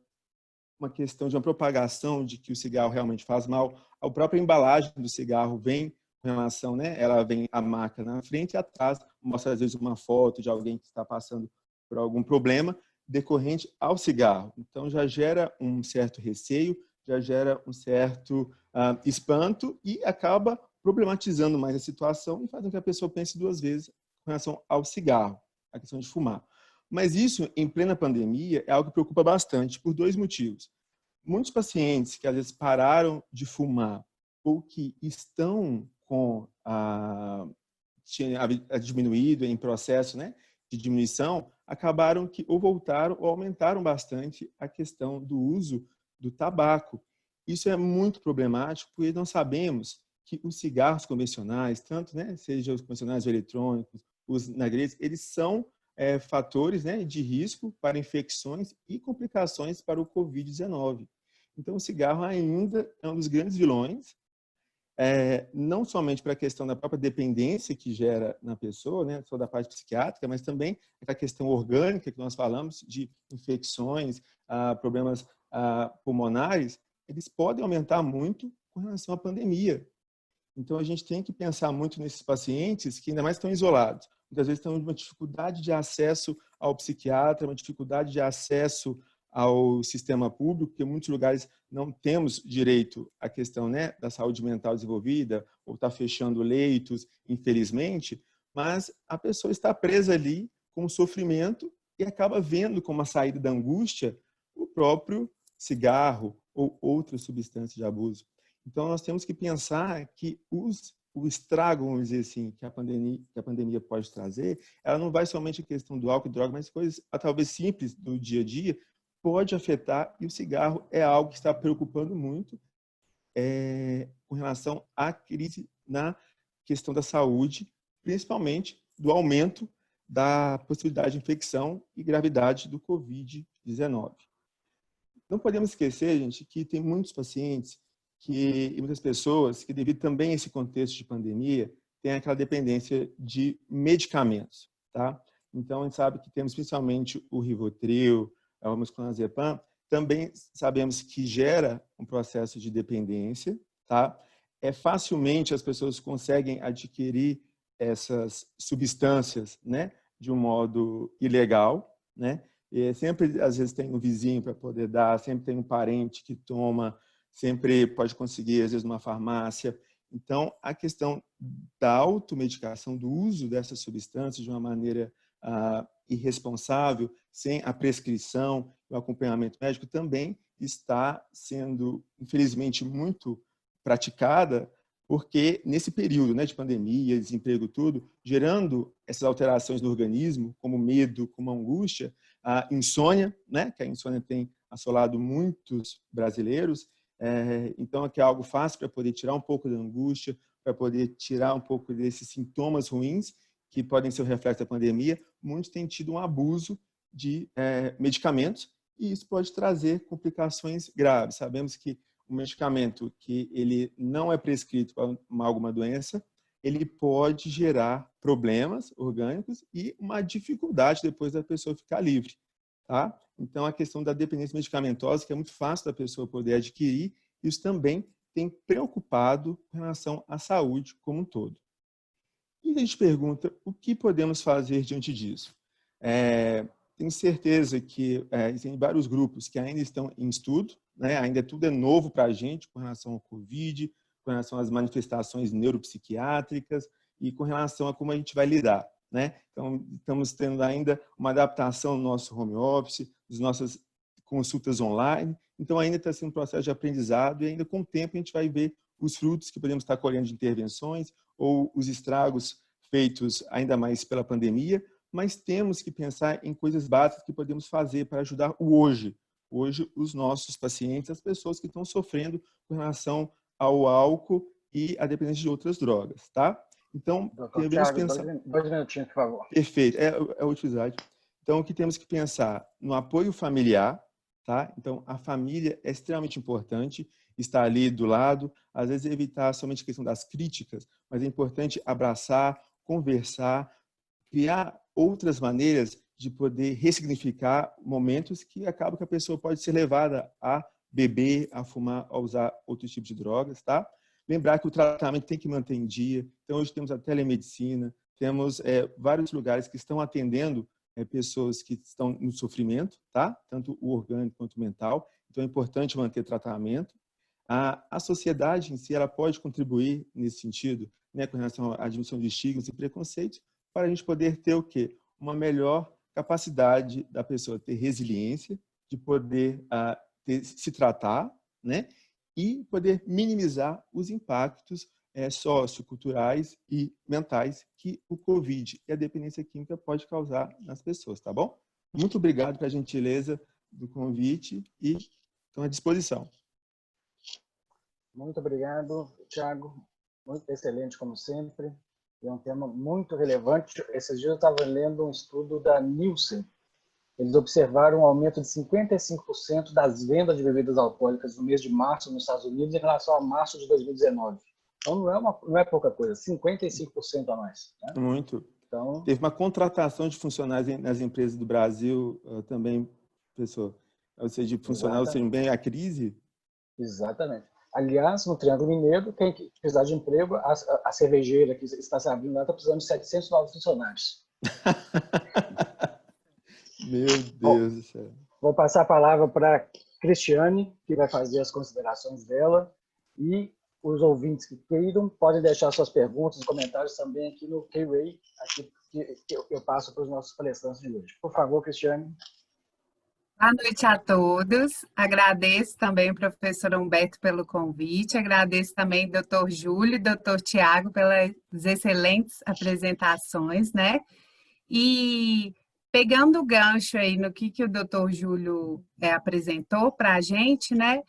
questão de uma propagação de que o cigarro realmente faz mal. A própria embalagem do cigarro vem com relação, né? Ela vem a marca na frente e atrás, mostra às vezes uma foto de alguém que está passando por algum problema decorrente ao cigarro. Então, já gera um certo receio, já gera um certo espanto e acaba problematizando mais a situação e fazendo que a pessoa pense duas vezes com relação ao cigarro, a questão de fumar. Mas isso, em plena pandemia, é algo que preocupa bastante por dois motivos. Muitos pacientes que às vezes pararam de fumar ou que estão com tinha diminuído em processo, né, de diminuição, acabaram que ou voltaram ou aumentaram bastante a questão do uso do tabaco. Isso é muito problemático porque nós sabemos que os cigarros convencionais, tanto, né, seja os convencionais ou eletrônicos, os narguilés, eles são fatores, né, de risco para infecções e complicações para o Covid-19. Então, o cigarro ainda é um dos grandes vilões, não somente para a questão da própria dependência que gera na pessoa, né, só da parte psiquiátrica, mas também a questão orgânica que nós falamos de infecções, problemas pulmonares, eles podem aumentar muito com relação à pandemia. Então, a gente tem que pensar muito nesses pacientes que ainda mais estão isolados. Muitas vezes estão com uma dificuldade de acesso ao psiquiatra, uma dificuldade de acesso ao sistema público, porque em muitos lugares não temos direito à questão, né, da saúde mental desenvolvida, ou está fechando leitos, infelizmente, mas a pessoa está presa ali com o sofrimento e acaba vendo como a saída da angústia o próprio cigarro ou outra substância de abuso. Então, nós temos que pensar que o estrago, vamos dizer assim, que a pandemia pode trazer, ela não vai somente a questão do álcool e droga, mas coisas talvez simples do dia a dia, pode afetar, e o cigarro é algo que está preocupando muito com relação à crise na questão da saúde, principalmente do aumento da possibilidade de infecção e gravidade do Covid-19. Não podemos esquecer, gente, que tem muitos pacientes e muitas pessoas que, devido também a esse contexto de pandemia, têm aquela dependência de medicamentos, tá? Então, a gente sabe que temos principalmente o Rivotril, o clonazepam, também sabemos que gera um processo de dependência, tá? Facilmente as pessoas conseguem adquirir essas substâncias, né, de um modo ilegal, né? E sempre, às vezes, tem um vizinho para poder dar, sempre tem um parente que toma, sempre pode conseguir, às vezes, numa farmácia. Então, a questão da automedicação, do uso dessas substâncias de uma maneira irresponsável, sem a prescrição, o acompanhamento médico, também está sendo, infelizmente, muito praticada, porque nesse período, né, de pandemia, desemprego, tudo, gerando essas alterações no organismo, como medo, como angústia, a insônia, né, que a insônia tem assolado muitos brasileiros, então é algo fácil para poder tirar um pouco da angústia, para poder tirar um pouco desses sintomas ruins que podem ser o reflexo da pandemia. Muitos têm tido um abuso de medicamentos e isso pode trazer complicações graves. Sabemos que um medicamento que ele não é prescrito para alguma doença, ele pode gerar problemas orgânicos e uma dificuldade depois da pessoa ficar livre, tá? Então, a questão da dependência medicamentosa, que é muito fácil da pessoa poder adquirir, isso também tem preocupado com relação à saúde como um todo. E a gente pergunta, o que podemos fazer diante disso? Tenho certeza que existem vários grupos que ainda estão em estudo, né? Ainda tudo é novo para a gente com relação ao Covid, com relação às manifestações neuropsiquiátricas e com relação a como a gente vai lidar, né? Então, estamos tendo ainda uma adaptação no nosso home office, das nossas consultas online. Então, ainda está sendo um processo de aprendizado e ainda com o tempo a gente vai ver os frutos que podemos estar colhendo de intervenções ou os estragos feitos ainda mais pela pandemia, mas temos que pensar em coisas básicas que podemos fazer para ajudar o hoje. Hoje, os nossos pacientes, as pessoas que estão sofrendo com relação ao álcool e a dependência de outras drogas, tá? Então, Doutor devemos Thiago, pensar... 2 minutinhos, por favor. Perfeito, é a utilidade. Então, o que temos que pensar? No apoio familiar, tá? Então, a família é extremamente importante, estar ali do lado, às vezes evitar somente a questão das críticas, mas é importante abraçar, conversar, criar outras maneiras de poder ressignificar momentos que acabam que a pessoa pode ser levada a beber, a fumar, a usar outros tipos de drogas, tá? Lembrar que o tratamento tem que manter em dia. Então, hoje temos a telemedicina, temos vários lugares que estão atendendo pessoas que estão no sofrimento, tá? Tanto o orgânico quanto o mental. Então, é importante manter tratamento. A sociedade em si, ela pode contribuir nesse sentido, né, com relação à diminuição de estigmas e preconceitos, para a gente poder ter o quê? Uma melhor capacidade da pessoa ter resiliência, de poder se tratar, né, e poder minimizar os impactos socioculturais e mentais que o Covid e a dependência química pode causar nas pessoas, tá bom? Muito obrigado pela gentileza do convite e estou à disposição. Muito obrigado, Thiago. Muito excelente, como sempre. É um tema muito relevante. Esses dias eu estava lendo um estudo da Nielsen. Eles observaram um aumento de 55% das vendas de bebidas alcoólicas no mês de março nos Estados Unidos em relação a março de 2019. Então, não é pouca coisa, 55% a mais. Né? Muito. Então, teve uma contratação de funcionários nas empresas do Brasil também, professor. Ou seja, de funcionários serem bem a crise. Exatamente. Aliás, no Triângulo Mineiro, quem precisar de emprego, a cervejeira que está se abrindo lá está precisando de 700 novos funcionários. Meu Deus do céu. Vou passar a palavra para a Cristiane, que vai fazer as considerações dela, e os ouvintes que queiram podem deixar suas perguntas e comentários também aqui no Q&A, aqui que eu passo para os nossos palestrantes de hoje. Por favor, Cristiane. Boa noite a todos. Agradeço também ao professor Humberto pelo convite, agradeço também ao doutor Júlio e doutor Tiago pelas excelentes apresentações, né? E pegando o gancho aí no que o doutor Júlio apresentou para a gente, né?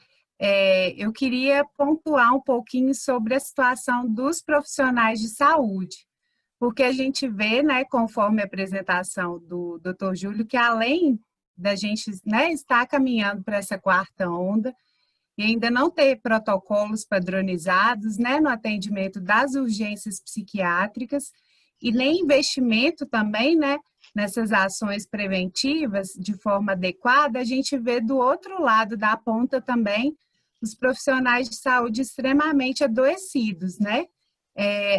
Eu queria pontuar um pouquinho sobre a situação dos profissionais de saúde, porque a gente vê, né, conforme a apresentação do doutor Júlio, que além da gente, né, estar caminhando para essa quarta onda e ainda não ter protocolos padronizados, né, no atendimento das urgências psiquiátricas e nem investimento também, né, nessas ações preventivas de forma adequada, a gente vê do outro lado da ponta também os profissionais de saúde extremamente adoecidos, né?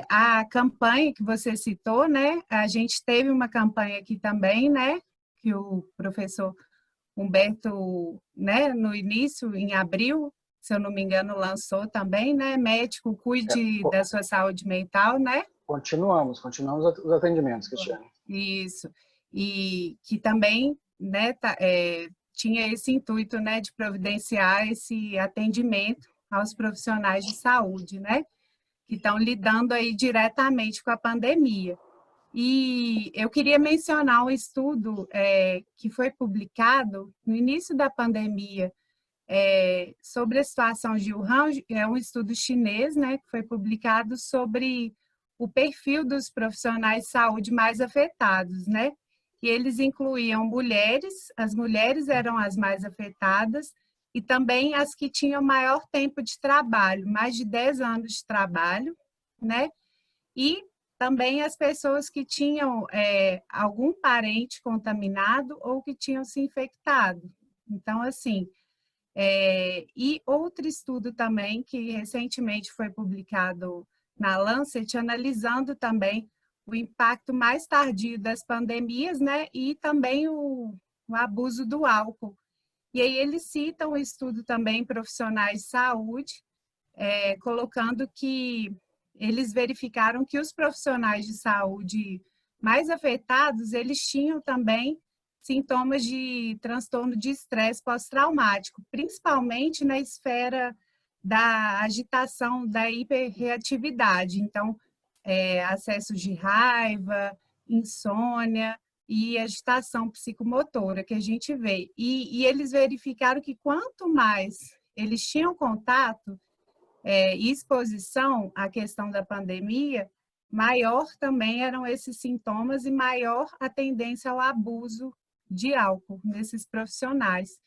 A campanha que você citou, né, a gente teve uma campanha aqui também, né, que o professor Humberto, né, no início, em abril, se eu não me engano, lançou também, né? Médico, cuide da sua saúde mental, né? Continuamos os atendimentos, Cristiane. Isso. E que também, né, tinha esse intuito, né, de providenciar esse atendimento aos profissionais de saúde, né? Que estão lidando aí diretamente com a pandemia. E eu queria mencionar um estudo que foi publicado no início da pandemia sobre a situação de Wuhan, é um estudo chinês, né, que foi publicado sobre o perfil dos profissionais de saúde mais afetados, né? E eles incluíam mulheres, as mulheres eram as mais afetadas, e também as que tinham maior tempo de trabalho, mais de 10 anos de trabalho, né? E também as pessoas que tinham algum parente contaminado ou que tinham se infectado. Então, assim, e outro estudo também que recentemente foi publicado na Lancet, analisando também o impacto mais tardio das pandemias, né, e também o abuso do álcool. E aí eles citam o estudo também profissionais de saúde, colocando que eles verificaram que os profissionais de saúde mais afetados, eles tinham também sintomas de transtorno de estresse pós-traumático, principalmente na esfera da agitação, da hiperreatividade. Então, acessos de raiva, insônia e agitação psicomotora que a gente vê. E eles verificaram que quanto mais eles tinham contato e exposição à questão da pandemia, maior também eram esses sintomas e maior a tendência ao abuso de álcool nesses profissionais.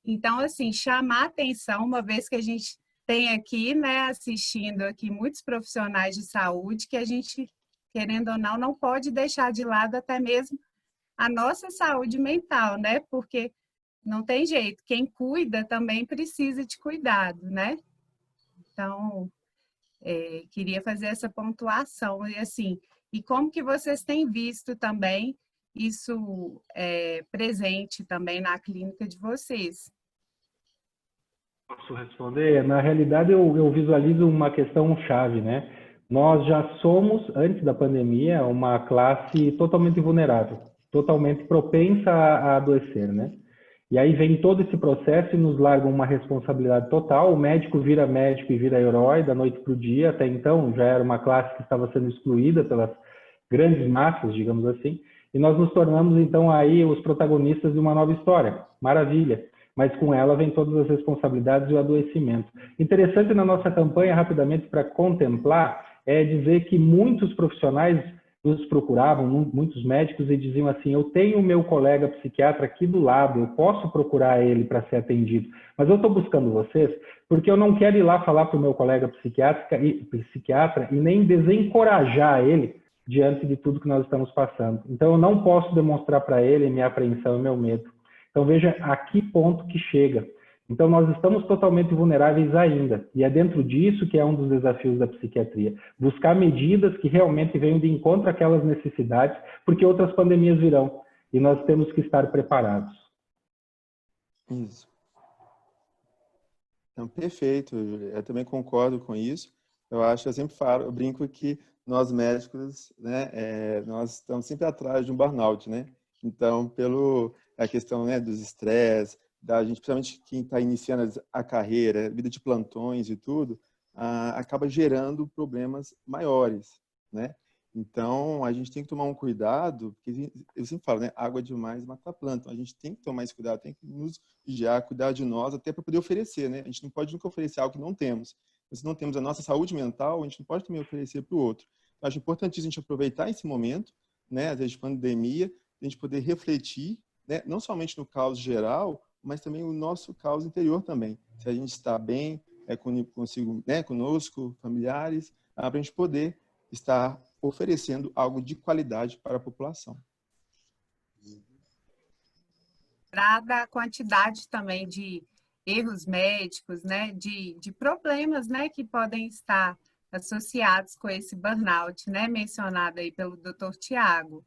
Então, assim, chamar atenção, uma vez que a gente tem aqui, né, assistindo aqui muitos profissionais de saúde, que a gente, querendo ou não pode deixar de lado até mesmo a nossa saúde mental, né? Porque não tem jeito, quem cuida também precisa de cuidado, né? Então, queria fazer essa pontuação. E assim, e como que vocês têm visto também isso presente também na clínica de vocês? Posso responder? Na realidade, eu visualizo uma questão chave, né? Nós já somos, antes da pandemia, uma classe totalmente vulnerável, totalmente propensa a adoecer, né? E aí vem todo esse processo e nos larga uma responsabilidade total. O médico e vira herói da noite para o dia. Até então, já era uma classe que estava sendo excluída pelas grandes massas, digamos assim. E nós nos tornamos, então, aí os protagonistas de uma nova história. Maravilha. Mas com ela vem todas as responsabilidades e o adoecimento. Interessante na nossa campanha, rapidamente, para contemplar, é dizer que muitos profissionais nos procuravam, muitos médicos, e diziam assim: eu tenho o meu colega psiquiatra aqui do lado, eu posso procurar ele para ser atendido, mas eu estou buscando vocês porque eu não quero ir lá falar para o meu colega psiquiatra e nem desencorajar ele diante de tudo que nós estamos passando. Então, eu não posso demonstrar para ele minha apreensão e meu medo. Então, veja a que ponto que chega. Então, nós estamos totalmente vulneráveis ainda. E é dentro disso que é um dos desafios da psiquiatria. Buscar medidas que realmente venham de encontro àquelas necessidades, porque outras pandemias virão. E nós temos que estar preparados. Isso. Então, perfeito, Júlia. Eu também concordo com isso. Eu sempre falo, eu brinco que nós médicos, né, nós estamos sempre atrás de um burnout, né? Então, a questão, né, dos estresses, da gente, principalmente quem está iniciando a carreira, vida de plantões e tudo, acaba gerando problemas maiores, né? Então, a gente tem que tomar um cuidado, porque eu sempre falo, né? Água demais mata a planta. Então, a gente tem que tomar esse cuidado, tem que nos vigiar, cuidar de nós, até para poder oferecer, né? A gente não pode nunca oferecer algo que não temos. Se não temos a nossa saúde mental, a gente não pode também oferecer para o outro. Eu acho importantíssimo a gente aproveitar esse momento, né? Às vezes de pandemia, a gente poder refletir, né? Não somente no caos geral, mas também o nosso caos interior também. Se a gente está bem consigo, né? Conosco, familiares, para a gente poder estar oferecendo algo de qualidade para a população. Dada a quantidade também de erros médicos, né, de problemas, né, que podem estar associados com esse burnout, né, mencionado aí pelo Dr. Tiago.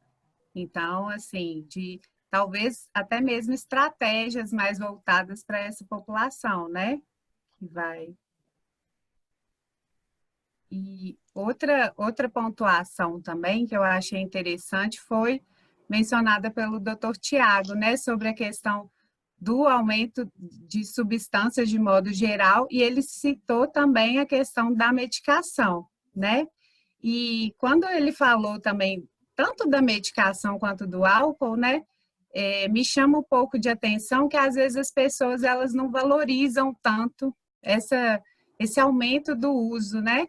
Então, assim, de talvez até mesmo estratégias mais voltadas para essa população, né, que vai. E outra pontuação também que eu achei interessante foi mencionada pelo Dr. Tiago, né, sobre a questão do aumento de substâncias de modo geral, e ele citou também a questão da medicação, né? E quando ele falou também tanto da medicação quanto do álcool, né, me chama um pouco de atenção que às vezes as pessoas elas não valorizam tanto esse aumento do uso, né?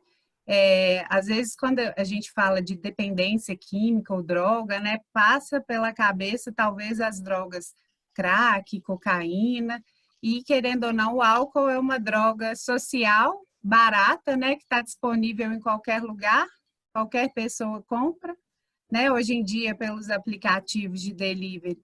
Às vezes, quando a gente fala de dependência química ou droga, né, passa pela cabeça talvez as drogas crack, cocaína, e querendo ou não, o álcool é uma droga social, barata, né, que está disponível em qualquer lugar, qualquer pessoa compra, né? Hoje em dia, pelos aplicativos de delivery,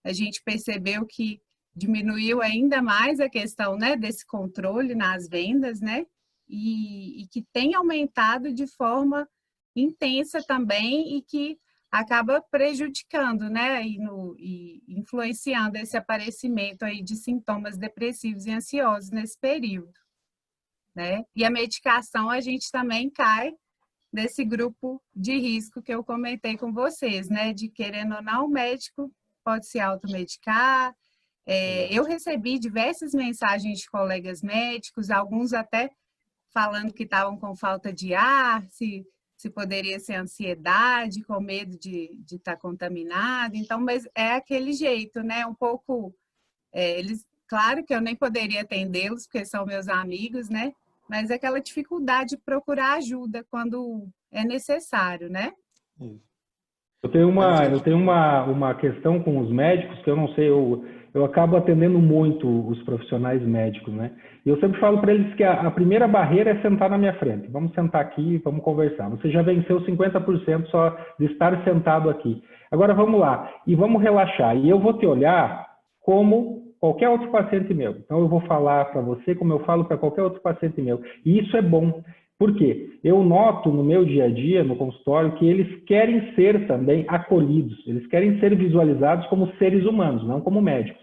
a gente percebeu que diminuiu ainda mais a questão, né, desse controle nas vendas, né? E que tem aumentado de forma intensa também e que acaba prejudicando, né, e influenciando esse aparecimento aí de sintomas depressivos e ansiosos nesse período, né? E a medicação, a gente também cai nesse grupo de risco que eu comentei com vocês, né, de querendo ou não, o médico pode se automedicar. Eu recebi diversas mensagens de colegas médicos, alguns até falando que estavam com falta de ar, se poderia ser ansiedade, com medo de estar contaminado. Então, mas é aquele jeito, né? Um pouco, eles, claro que eu nem poderia atendê-los, porque são meus amigos, né? Mas é aquela dificuldade de procurar ajuda quando é necessário, né? Eu tenho uma questão com os médicos que eu não sei, eu acabo atendendo muito os profissionais médicos, né? E eu sempre falo para eles que a primeira barreira é sentar na minha frente. Vamos sentar aqui e vamos conversar. Você já venceu 50% só de estar sentado aqui. Agora vamos lá e vamos relaxar. E eu vou te olhar como qualquer outro paciente meu. Então eu vou falar para você como eu falo para qualquer outro paciente meu. E isso é bom. Por quê? Eu noto no meu dia a dia, no consultório, que eles querem ser também acolhidos, eles querem ser visualizados como seres humanos, não como médicos.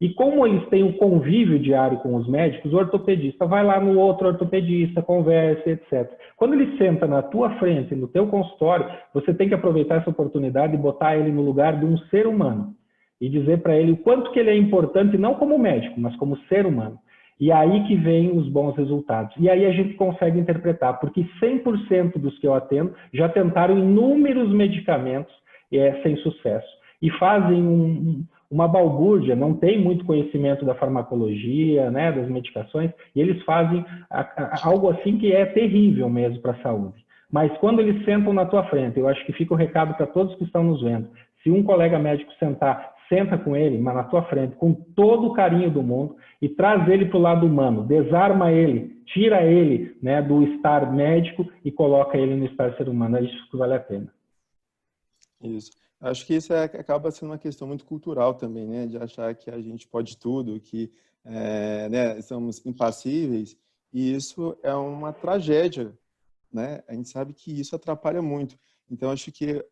E como eles têm um convívio diário com os médicos, o ortopedista vai lá no outro ortopedista, conversa, etc. Quando ele senta na tua frente, no teu consultório, você tem que aproveitar essa oportunidade e botar ele no lugar de um ser humano. E dizer para ele o quanto que ele é importante, não como médico, mas como ser humano. E aí que vem os bons resultados. E aí a gente consegue interpretar, porque 100% dos que eu atendo já tentaram inúmeros medicamentos sem sucesso. E fazem uma balbúrdia, não tem muito conhecimento da farmacologia, né, das medicações, e eles fazem algo assim que é terrível mesmo para a saúde. Mas quando eles sentam na tua frente, eu acho que fica o recado para todos que estão nos vendo. Se um colega médico sentar, senta com ele, mas na tua frente, com todo o carinho do mundo, e traz ele para o lado humano, desarma ele, tira ele, né, do estar médico e coloca ele no estar ser humano. É isso que vale a pena. Isso. Acho que isso acaba sendo uma questão muito cultural também, né? De achar que a gente pode tudo, que né, somos impassíveis, e isso é uma tragédia, né? A gente sabe que isso atrapalha muito. Então, acho que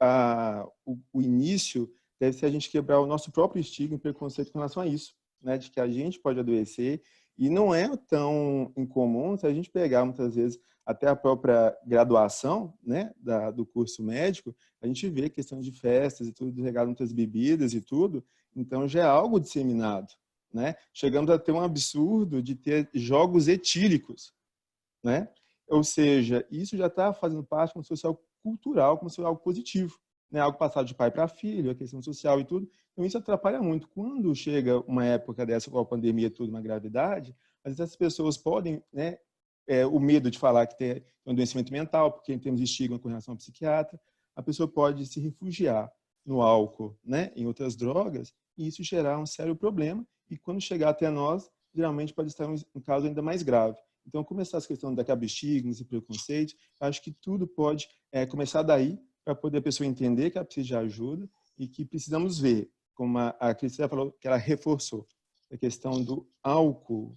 o início deve ser a gente quebrar o nosso próprio estigma e preconceito com relação a isso, né? De que a gente pode adoecer, e não é tão incomum se a gente pegar, muitas vezes, até a própria graduação, né, do curso médico, a gente vê questão de festas e tudo, regado muitas bebidas e tudo, então já é algo disseminado, né? Chegamos a ter um absurdo de ter jogos etílicos, né? Ou seja, isso já está fazendo parte como se fosse algo cultural, como se fosse algo positivo, né? Algo passado de pai para filho, a questão social e tudo. Então isso atrapalha muito. Quando chega uma época dessa com a pandemia, tudo, uma gravidade, às vezes as pessoas podem, né, o medo de falar que tem um adoecimento mental, porque temos estigma com relação ao psiquiatra, a pessoa pode se refugiar no álcool, né, em outras drogas, e isso gerar um sério problema, e quando chegar até nós, geralmente pode estar um caso ainda mais grave. Então, começar essa questão da estigmas e preconceitos, acho que tudo pode começar daí, para poder a pessoa entender que ela precisa de ajuda e que precisamos ver, como a Cristina falou, que ela reforçou, a questão do álcool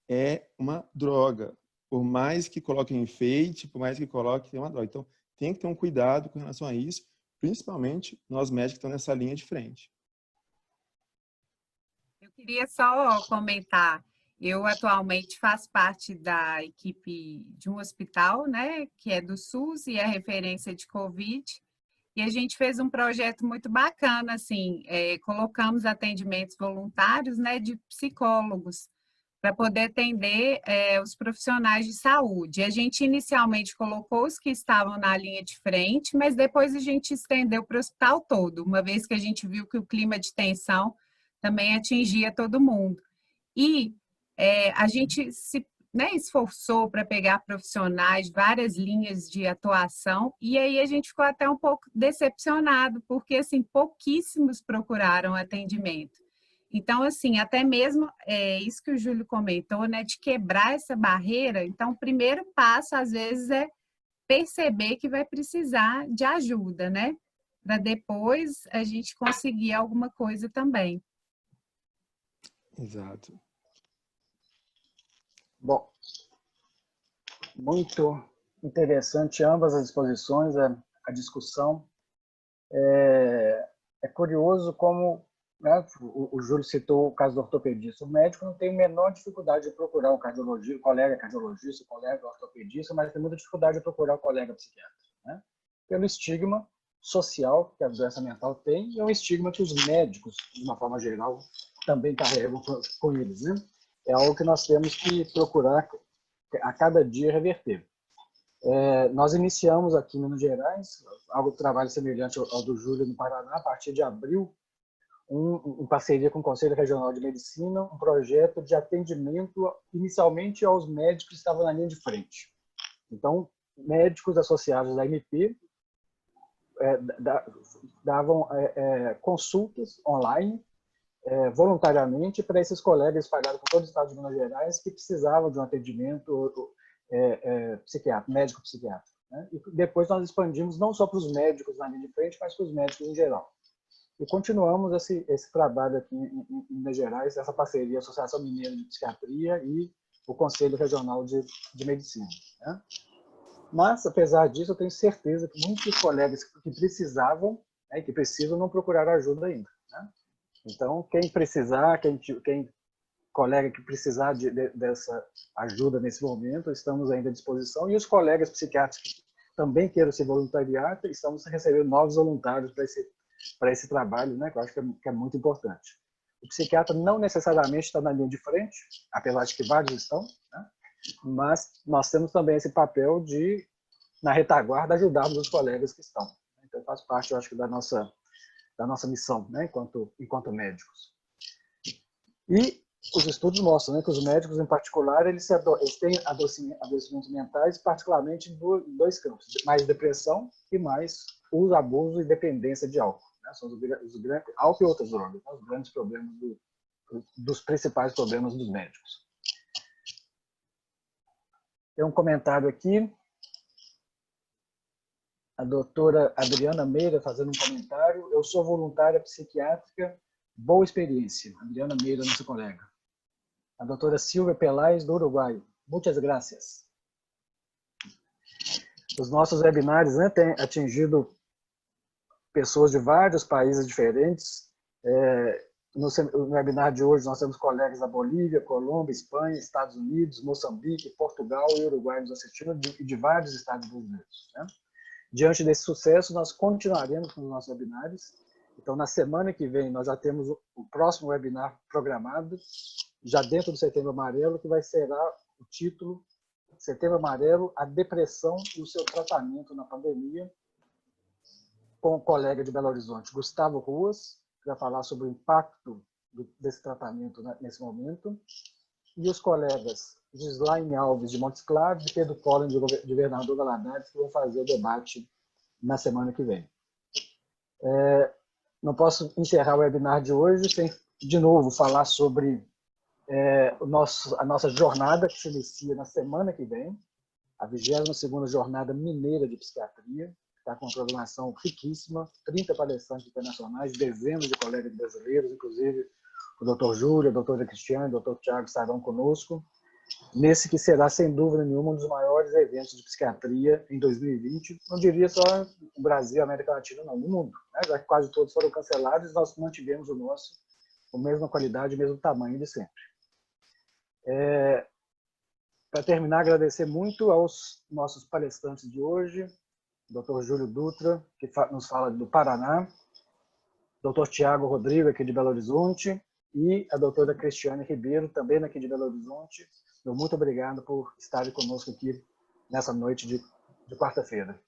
é uma droga. Por mais que coloquem enfeite, por mais que coloquem, é uma droga. Então, tem que ter um cuidado com relação a isso, principalmente nós médicos que estamos nessa linha de frente. Eu queria só comentar, eu atualmente faço parte da equipe de um hospital, né, que é do SUS e é referência de Covid, e a gente fez um projeto muito bacana, assim, colocamos atendimentos voluntários, né, de psicólogos, para poder atender os profissionais de saúde. A gente inicialmente colocou os que estavam na linha de frente, mas depois a gente estendeu para o hospital todo, uma vez que a gente viu que o clima de tensão também atingia todo mundo. E a gente se, né, esforçou para pegar profissionais de várias linhas de atuação, e aí a gente ficou até um pouco decepcionado, porque assim, pouquíssimos procuraram atendimento. Então, assim, até mesmo isso que o Júlio comentou, né, de quebrar essa barreira. Então, o primeiro passo, às vezes, é perceber que vai precisar de ajuda, né? Para depois a gente conseguir alguma coisa também. Exato. Bom, muito interessante ambas as exposições, a discussão. É curioso como, né, o Júlio citou o caso do ortopedista. O médico não tem a menor dificuldade de procurar um cardiologista, o colega cardiologista, o colega ortopedista, mas tem muita dificuldade de procurar o colega psiquiatra, né? Pelo estigma social que a doença mental tem e é um estigma que os médicos, de uma forma geral, também carregam com eles, né? É algo que nós temos que procurar a cada dia reverter. Nós iniciamos aqui em Minas Gerais algo trabalho semelhante ao do Júlio no Paraná, a partir de abril, em parceria com o Conselho Regional de Medicina, um projeto de atendimento inicialmente aos médicos que estavam na linha de frente. Então, médicos associados da MP davam consultas online voluntariamente para esses colegas espalhados por todo o estado de Minas Gerais que precisavam de um atendimento médico-psiquiátrico, né? E depois nós expandimos não só para os médicos na linha de frente, mas para os médicos em geral. E continuamos esse trabalho aqui em Minas Gerais, essa parceria Associação Mineira de Psiquiatria e o Conselho Regional de Medicina, né? Mas, apesar disso, eu tenho certeza que muitos colegas que precisavam, né, que precisam, não procuraram ajuda ainda, né? Então, quem precisar, quem colega que precisar dessa ajuda nesse momento, estamos ainda à disposição. E os colegas psiquiatras que também queiram se voluntariar, estamos recebendo novos voluntários para esse trabalho, né, que eu acho que é muito importante. O psiquiatra não necessariamente está na linha de frente, apesar de que vários estão, né, mas nós temos também esse papel de, na retaguarda, ajudarmos os colegas que estão. Então, faz parte, eu acho, da nossa missão, né, enquanto médicos. E os estudos mostram, né, que os médicos, em particular, eles têm adoecimentos mentais, particularmente em dois campos, mais depressão e mais uso, abuso e dependência de álcool. Né? São os grandes, álcool e outras drogas, né? Os grandes problemas, dos principais problemas dos médicos. Tem um comentário aqui. A doutora Adriana Meira fazendo um comentário. Eu sou voluntária psiquiátrica, boa experiência. Adriana Meira, nossa colega. A doutora Silvia Pelais, do Uruguai. Muitas graças. Os nossos webinários, né, têm atingido pessoas de vários países diferentes. No webinar de hoje, nós temos colegas da Bolívia, Colômbia, Espanha, Estados Unidos, Moçambique, Portugal e Uruguai nos assistindo, e de vários estados brasileiros. Né? Diante desse sucesso, nós continuaremos com os nossos webinários. Então, na semana que vem, nós já temos o próximo webinar programado, já dentro do Setembro Amarelo, que vai ser o título Setembro Amarelo, a depressão e o seu tratamento na pandemia, com o colega de Belo Horizonte, Gustavo Ruas, que vai falar sobre o impacto desse tratamento nesse momento, e os colegas Gislaine Alves, de Montes Claros, e Pedro Collin, de Governador Valadares, que vão fazer o debate na semana que vem. Não posso encerrar o webinar de hoje sem, de novo, falar sobre a nossa jornada, que se inicia na semana que vem, a 22ª Jornada Mineira de Psiquiatria, que está com uma programação riquíssima, 30 palestrantes internacionais, dezenas de colegas brasileiros, inclusive o Dr. Júlio, a doutora Cristiane, o Dr. Tiago estarão conosco, nesse que será, sem dúvida nenhuma, um dos maiores eventos de psiquiatria em 2020, não diria só no Brasil, América Latina, não, no mundo, né? Já que quase todos foram cancelados, nós mantivemos o nosso com a mesma qualidade e mesmo tamanho de sempre. Para terminar, agradecer muito aos nossos palestrantes de hoje, Dr. Júlio Dutra, que nos fala do Paraná, Dr. Tiago Rodrigo, aqui de Belo Horizonte, e a doutora Cristiane Ribeiro, também daqui de Belo Horizonte. Meu muito obrigado por estarem conosco aqui nessa noite de quarta-feira.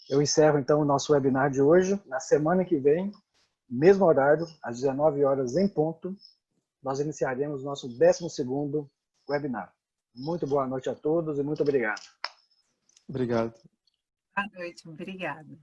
Eu encerro, então, o nosso webinar de hoje. Na semana que vem, mesmo horário, às 19 horas em ponto, nós iniciaremos o nosso 12º webinar. Muito boa noite a todos e muito obrigado. Obrigado. Boa noite, obrigada.